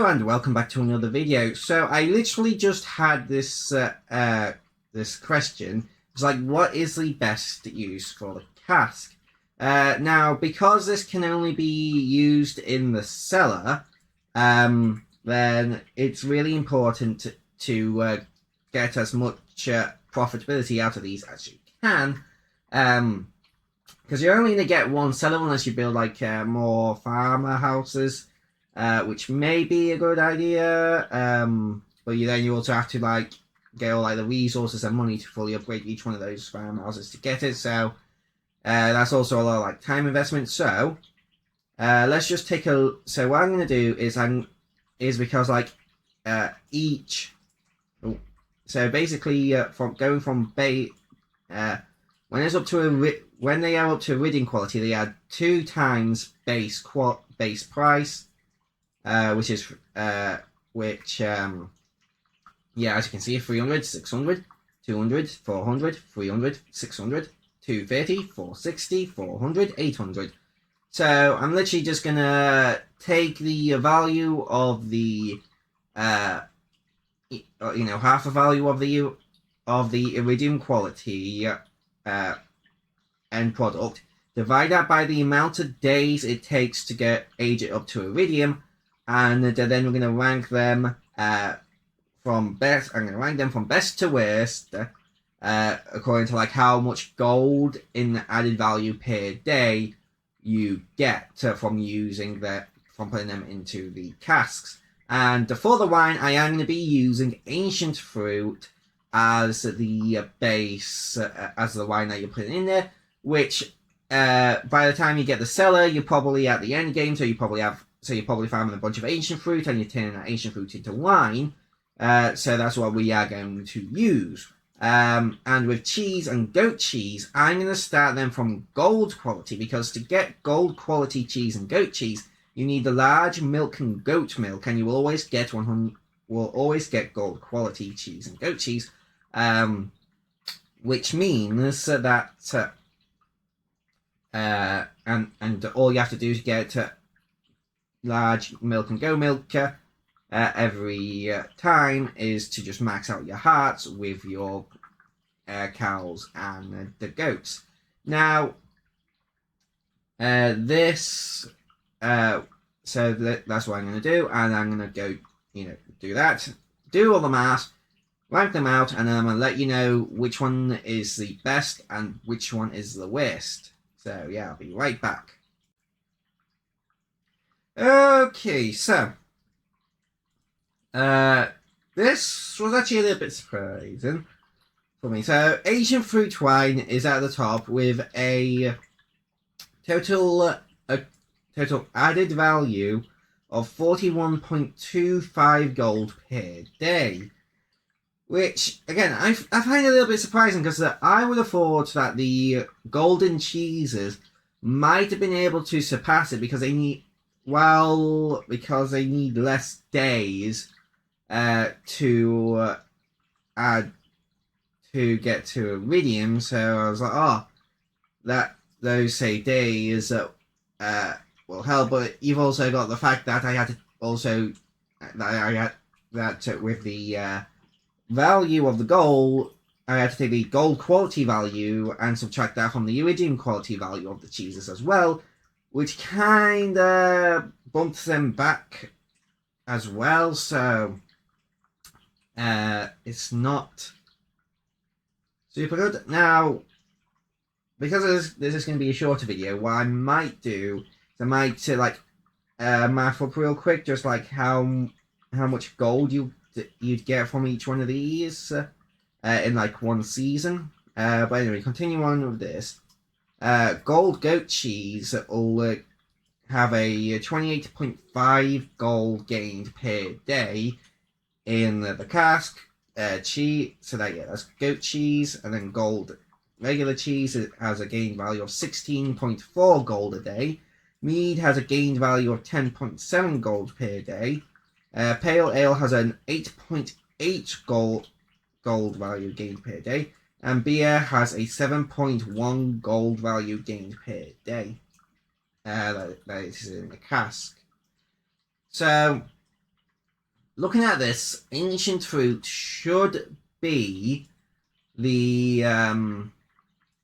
Hello and welcome back to another video. So I literally just had this this question. It's like, what is the best use for the cask? Now, because this can only be used in the cellar, then it's really important to get as much profitability out of these as you can. Because you're only going to get one cellar unless you build like more farmer houses. Which may be a good idea, but you also have to like get all like the resources and money to fully upgrade each one of those farmhouses to get it. So that's also a lot of like time investment. So let's just take a. So what I'm going to do is because like each. Oh, so basically, from going from when it's up to when they are up to ridding quality, they add 2 times base price. Which is yeah, as you can see, 300, 600, 200, 400, 300, 600, 230, 460, 400, 800. So I'm literally just gonna take the value of the half the value of the iridium quality end product, divide that by the amount of days it takes to age it up to iridium. And then we're going to rank them from best. I'm going to rank them from best to worst, according to like how much gold in added value per day you get from putting them into the casks. And for the wine, I am going to be using ancient fruit as the base, as the wine that you're putting in there. Which by the time you get the cellar, you're probably at the end game, so you're probably farming a bunch of ancient fruit and you're turning that ancient fruit into wine. So that's what we are going to use. And with cheese and goat cheese, I'm going to start them from gold quality, because to get gold quality cheese and goat cheese, you need the large milk and goat milk, and you will always get gold quality cheese and goat cheese, which means that and all you have to do to get large milk and goat milk every time is to just max out your hearts with your cows and the goats. Now, that's what I'm going to do, and I'm going to go, do that, do all the math, rank them out, and then I'm going to let you know which one is the best and which one is the worst. So yeah, I'll be right back. Okay, so this was actually a little bit surprising for me. So Asian fruit wine is at the top with a total added value of 41.25 gold per day, which again I find a little bit surprising, because I would have thought that the golden cheeses might have been able to surpass it, because they need less days to get to iridium. So I was like, those say days will help, but you've also got the fact that with the value of the gold, I had to take the gold quality value and subtract that from the iridium quality value of the cheeses as well, which kind of bumps them back as well. So it's not super good. Now, because this is going to be a shorter video, what I might do is I might math up real quick, just like how much gold you'd get from each one of these in like one season. But anyway, continue on with this. Gold goat cheese will have a 28.5 gold gained per day in the cask. Cheese, so that's goat cheese, and then gold regular cheese has a gained value of 16.4 gold a day. Mead has a gained value of 10.7 gold per day. Pale ale has an 8.8 gold value gained per day, and beer has a 7.1 gold value gained per day. That is in the cask. So looking at this, ancient fruit should be the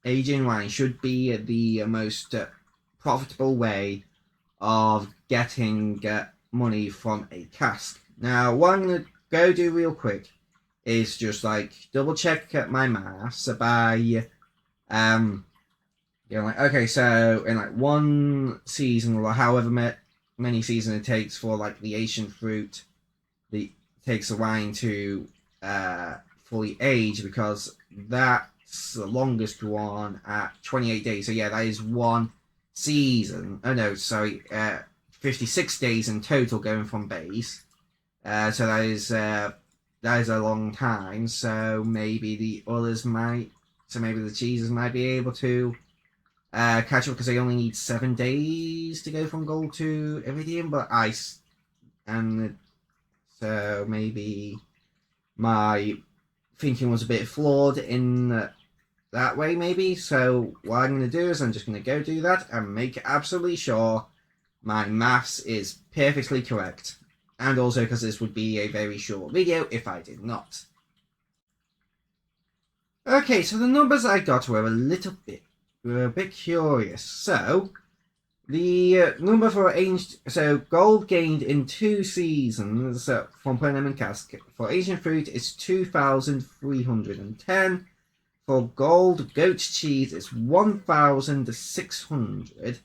aging wine should be the most profitable way of getting money from a cask. Now, what I'm gonna go do real quick is just like double check my maths by like, okay, so in like one season or however many seasons it takes for like the ancient fruit, the takes the wine to fully age, because that's the longest one at 28 days. So yeah, that is one season. Oh no, sorry, 56 days in total going from base. So that is a long time. So maybe the others might. So maybe the cheeses might be able to catch up, because they only need 7 days to go from gold to iridium. But ice, and so maybe my thinking was a bit flawed in that way, maybe. So what I'm going to do is I'm just going to go do that and make absolutely sure my maths is perfectly correct. And also because this would be a very short video if I did not. Okay, so the numbers I got were a bit curious. So the number for gold gained in 2 seasons from putting them in cask for ancient fruit is 2,310. For gold goat cheese, it's 1,600.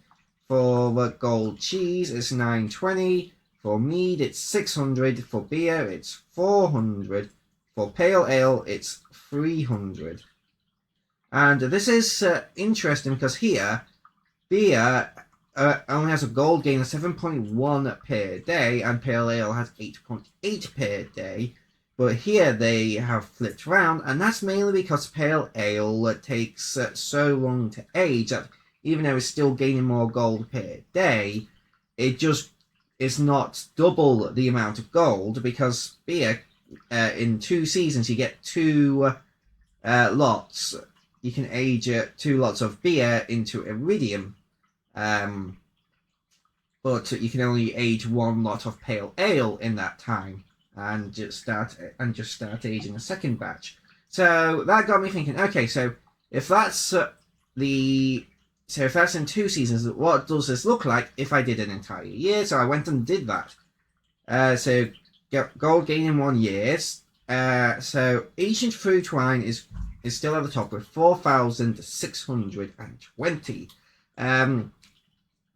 For gold cheese, it's 920. For mead, it's 600. For beer, it's 400. For pale ale, it's 300. And this is interesting because here, beer only has a gold gain of 7.1 per day, and pale ale has 8.8 per day. But here they have flipped around, and that's mainly because pale ale takes so long to age that even though it's still gaining more gold per day, it just is not double the amount of gold, because beer, in 2 seasons, you get 2 lots. You can age 2 lots of beer into iridium, but you can only age 1 lot of pale ale in that time, and just start aging a second batch. So that got me thinking. Okay, so if that's if that's in 2 seasons, what does this look like if I did an entire year? So I went and did that. So gold gain in 1 year. So ancient fruit wine is still at the top with 4,620.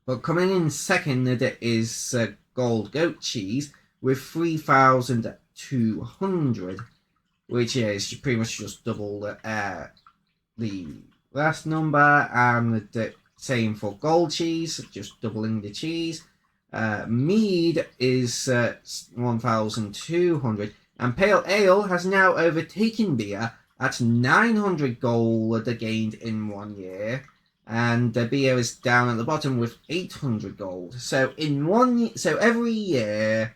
But coming in second is gold goat cheese with 3,200, which is pretty much just double the last number, and the same for gold cheese, just doubling the cheese. Mead is 1,200, and pale ale has now overtaken beer at 900 gold gained in 1 year, and the beer is down at the bottom with 800 gold. So every year.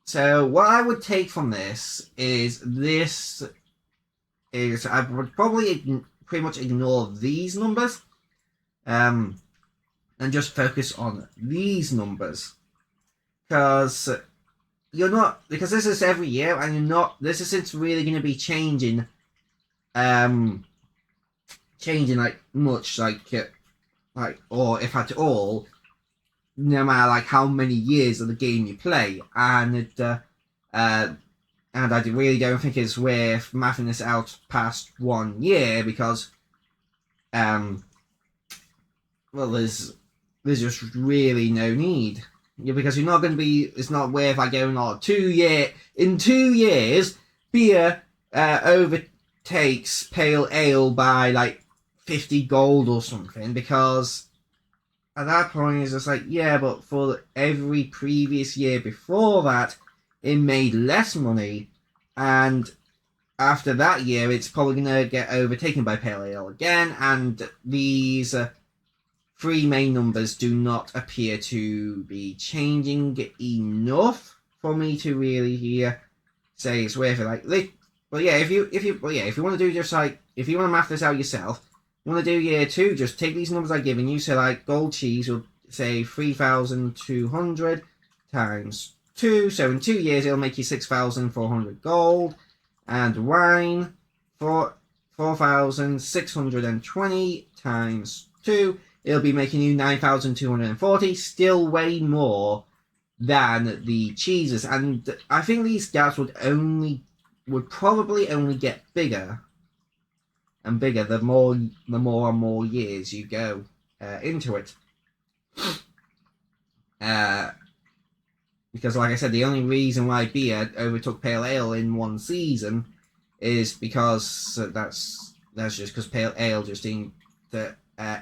So what I would take from this is I would probably pretty much ignore these numbers, and just focus on these numbers, because this is every year, and this isn't really going to be changing like much, or if at all, no matter like how many years of the game you play, and I really don't think it's worth mathing this out past 1 year, because there's just really no need. Because you're not going to be. It's not worth like going on 2 year. In 2 years, beer overtakes pale ale by like 50 gold or something, because at that point it's just like, yeah, but for every previous year before that, it made less money, and after that year, it's probably going to get overtaken by pale ale again, and these 3 main numbers do not appear to be changing enough for me to really say it's worth it. But yeah, if you want to do just like, if you want to math this out yourself, you want to do year 2, just take these numbers I've given you. So like gold cheese will say 3,200 times 2. So in 2 years, it'll make you 6,400 gold. And wine, 4,620 times 2. It'll be making you 9,240. Still way more than the cheeses. And I think these gaps would probably only get bigger and bigger the more and more years you go into it. Because, like I said, the only reason why beer overtook pale ale in one season is because that's just because pale ale just didn't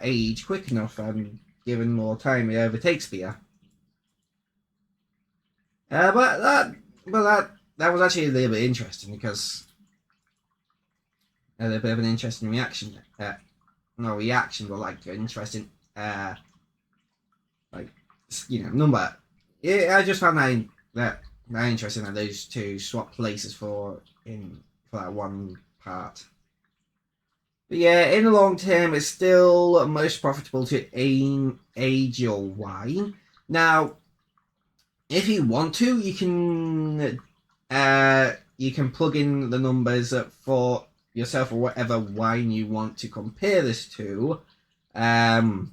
age quick enough, and given more time, it overtakes beer. But that was actually a little bit interesting, because a little bit of an interesting reaction. Not reaction, but like interesting, like, you know, number. Yeah, I just found that interesting that those two swap places for that one part. But yeah, in the long term, it's still most profitable to age your wine. Now, if you want to, you can plug in the numbers for yourself or whatever wine you want to compare this to, and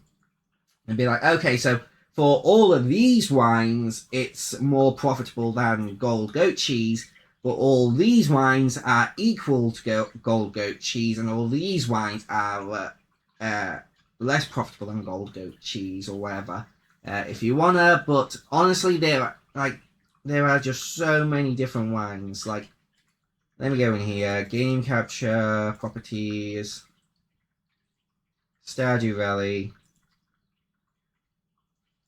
be like, okay, so for all of these wines, it's more profitable than Gold Goat Cheese, but all these wines are equal to Gold Goat Cheese, and all these wines are less profitable than Gold Goat Cheese, or whatever, if you wanna. But honestly, there are just so many different wines. Like, let me go in here. Game capture, properties, Stardew Valley.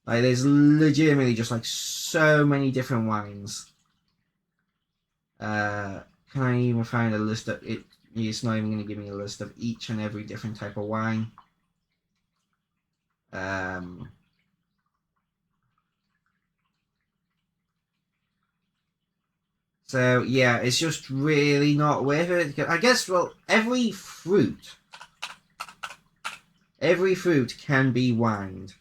Like, there's legitimately just like so many different wines. Can I even find a list of it? It's not even going to give me a list of each and every different type of wine. So yeah, it's just really not worth it. I guess, well, every fruit can be wined.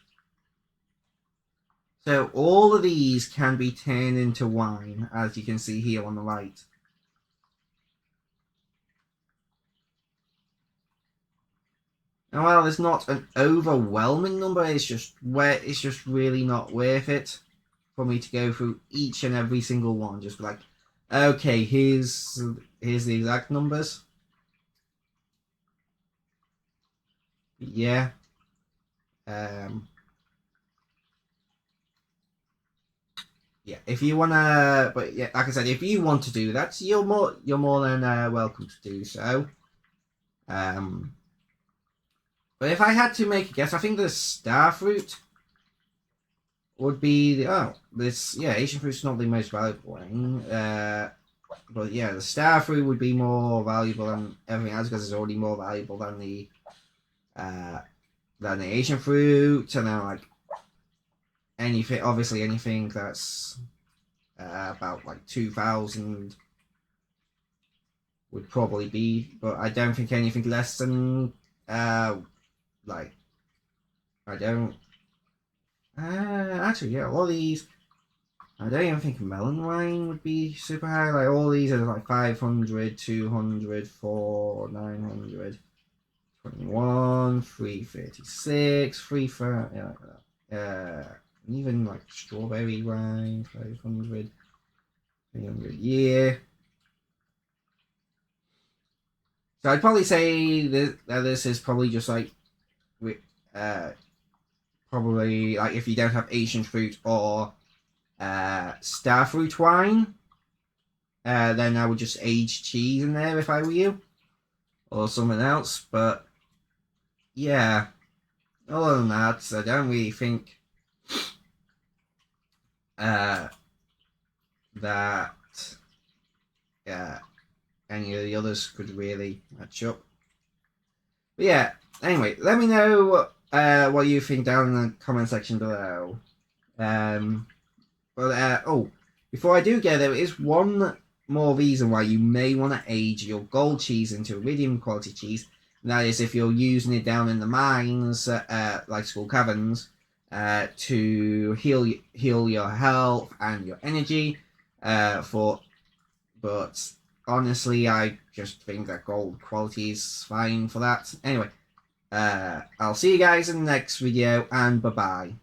So all of these can be turned into wine, as you can see here on the right. And while there's not an overwhelming number, it's just really not worth it for me to go through each and every single one. Just be like, okay, here's the exact numbers. Yeah. Yeah, if you wanna, but yeah, like I said, if you want to do that, you're more than welcome to do so. But if I had to make a guess, I think the star fruit would be Asian fruit's not the most valuable one. But yeah, the star fruit would be more valuable than everything else, because it's already more valuable than the Asian fruit, and then like anything that's about like 2,000 would probably be, but I don't think anything less than actually, yeah, all these, I don't even think melon wine would be super high. Like, all these are like 500, 200, 4, 900, 21, 336, 330, even like strawberry wine, 500, 300, yeah. So I'd probably say this is probably just like, probably like if you don't have Asian fruit or star fruit wine, then I would just age cheese in there if I were you, or something else. But yeah, other than that, I don't really think that any of the others could really match up. But yeah, anyway, let me know what you think down in the comment section below. Before I do go, there is one more reason why you may want to age your gold cheese into iridium quality cheese, and that is if you're using it down in the mines, like Skull Caverns, to heal your health and your energy. But honestly, I just think that gold quality is fine for that. Anyway, I'll see you guys in the next video, and bye bye.